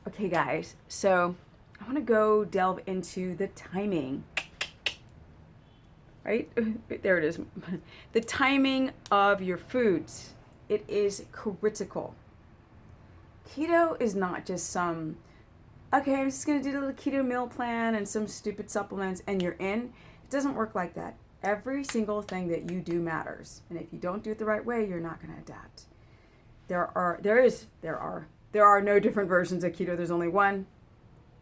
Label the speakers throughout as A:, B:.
A: Okay, guys, so I want to go delve into the timing, right? There it is. The timing of your foods. It is critical. Keto is not just some, okay, I'm just going to do a little keto meal plan and some stupid supplements and you're in. It doesn't work like that. Every single thing that you do matters. And if you don't do it the right way, you're not going to adapt. There are no different versions of keto. There's only one.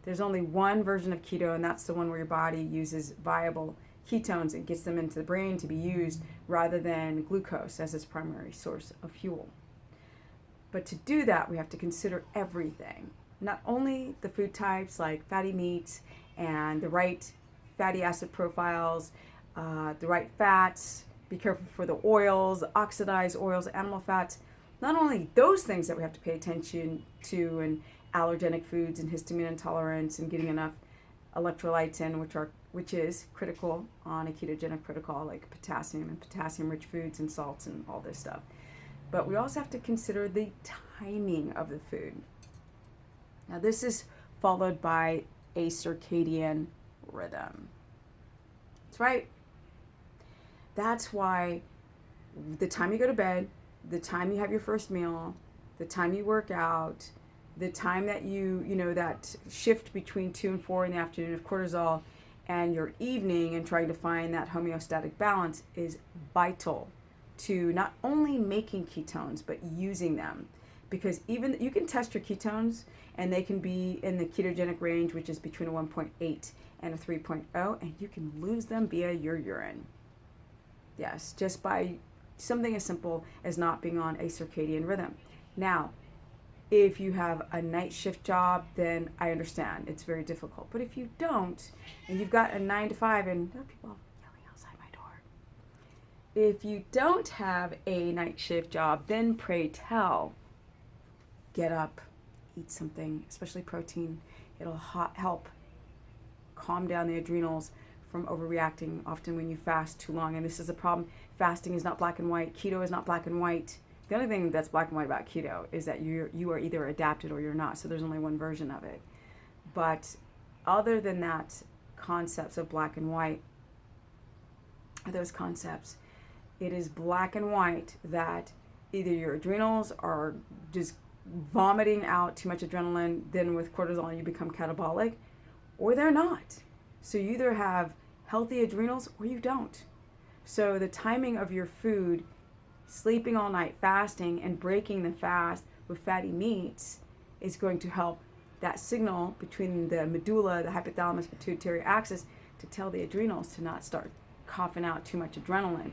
A: There's only one version of keto, and that's the one where your body uses viable ketones and gets them into the brain to be used rather than glucose as its primary source of fuel. But to do that, we have to consider everything. Not only the food types like fatty meats and the right fatty acid profiles, the right fats, be careful for the oils, oxidized oils, animal fats. Not only those things that we have to pay attention to, and allergenic foods and histamine intolerance and getting enough electrolytes in, which is critical on a ketogenic protocol, like potassium and potassium-rich foods and salts and all this stuff. But we also have to consider the timing of the food. Now, this is followed by a circadian rhythm. That's right. That's why the time you go to bed, the time you have your first meal, the time you work out, the time that that shift between 2 and 4 in the afternoon of cortisol and your evening and trying to find that homeostatic balance is vital to not only making ketones, but using them. Because even you can test your ketones and they can be in the ketogenic range, which is between a 1.8 and a 3.0, and you can lose them via your urine. Yes, just by something as simple as not being on a circadian rhythm. Now, if you have a night shift job, then I understand it's very difficult. But if you don't, and you've got a 9 to 5, and there are people yelling outside my door. If you don't have a night shift job, then pray tell, get up, eat something, especially protein. It'll help calm down the adrenals from overreacting often when you fast too long. And this is a problem. Fasting is not black and white. Keto is not black and white. The only thing that's black and white about keto is that you are either adapted or you're not. So there's only one version of it. But other than that, concepts of black and white, those concepts, it is black and white that either your adrenals are just vomiting out too much adrenaline, then with cortisol you become catabolic, or they're not. So you either have healthy adrenals or you don't. So the timing of your food, sleeping all night, fasting, and breaking the fast with fatty meats is going to help that signal between the medulla, the hypothalamus pituitary axis, to tell the adrenals to not start coughing out too much adrenaline,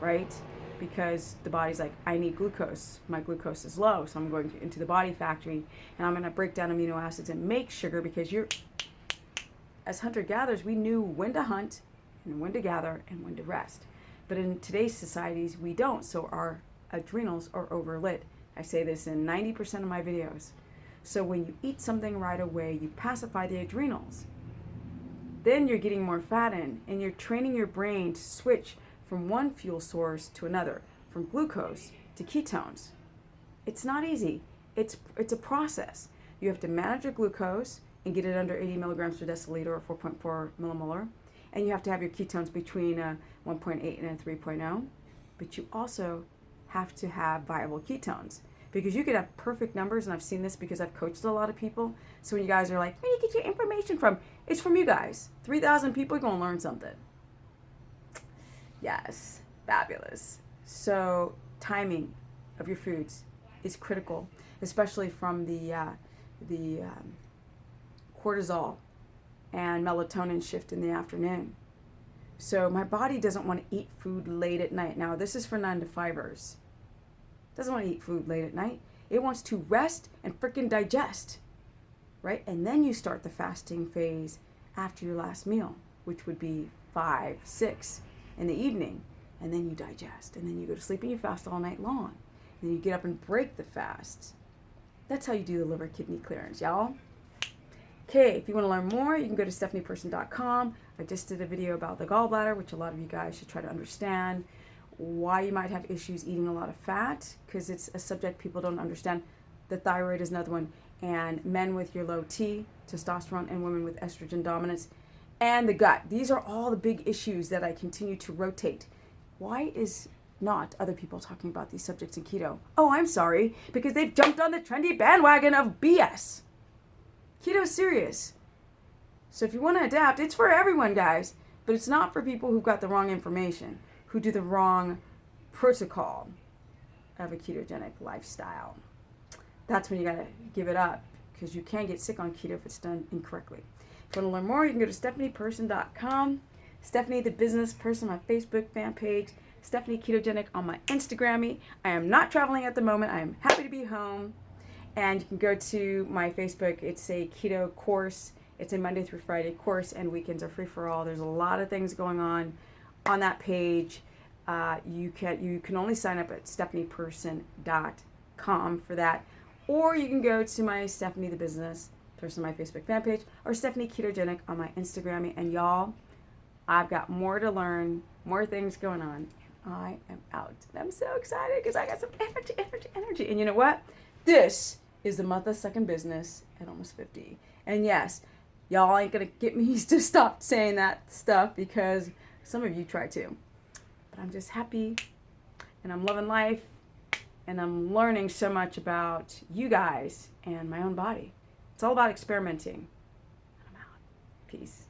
A: right? Because the body's like, I need glucose. My glucose is low, so I'm going into the body factory and I'm going to break down amino acids and make sugar, because as hunter-gatherers, we knew when to hunt and when to gather and when to rest. But in today's societies, we don't, so our adrenals are overlit. I say this in 90% of my videos. So when you eat something right away, you pacify the adrenals. Then you're getting more fat in, and you're training your brain to switch from one fuel source to another, from glucose to ketones. It's not easy. It's a process. You have to manage your glucose and get it under 80 milligrams per deciliter or 4.4 millimolar. And you have to have your ketones between a 1.8 and a 3.0. But you also have to have viable ketones, because you could have perfect numbers, and I've seen this because I've coached a lot of people. So when you guys are like, where do you get your information from? It's from you guys. 3,000 people are going to learn something. Yes, fabulous. So timing of your foods is critical, especially from the cortisol and melatonin shift in the afternoon. So my body doesn't want to eat food late at night. Now, this is for 9 to 5ers. Doesn't want to eat food late at night. It wants to rest and freaking digest, right? And then you start the fasting phase after your last meal, which would be 5, 6 in the evening. And then you digest. And then you go to sleep and you fast all night long. And then you get up and break the fast. That's how you do the liver kidney clearance, y'all. Okay, if you want to learn more, you can go to stephanieperson.com. I just did a video about the gallbladder, which a lot of you guys should try to understand why you might have issues eating a lot of fat, because it's a subject people don't understand. The thyroid is another one. and men with your low T, testosterone, and women with estrogen dominance, and the gut. These are all the big issues that I continue to rotate. Why is not other people talking about these subjects in keto? Oh, I'm sorry, because they've jumped on the trendy bandwagon of BS. Keto's serious. So if you want to adapt, it's for everyone, guys, but it's not for people who got the wrong information, who do the wrong protocol of a ketogenic lifestyle. That's when you got to give it up, because you can get sick on keto if it's done incorrectly. If you want to learn more, you can go to stephanieperson.com, Stephanie the Business Person, my Facebook fan page, Stephanie Ketogenic on my Instagram. I am not traveling at the moment. I am happy to be home. And you can go to my Facebook. It's a keto course. It's a Monday through Friday course, and weekends are free for all. There's a lot of things going on that page. You can only sign up at stephanieperson.com for that. Or you can go to my Stephanie the Business Person, my Facebook fan page, or Stephanie Ketogenic on my Instagram. And y'all, I've got more to learn, more things going on. I am out. And I'm so excited because I got some energy. And you know what? This is the month of second business at almost 50. And yes, y'all ain't going to get me to stop saying that stuff, because some of you try to. But I'm just happy, and I'm loving life, and I'm learning so much about you guys and my own body. It's all about experimenting. I'm out. Peace.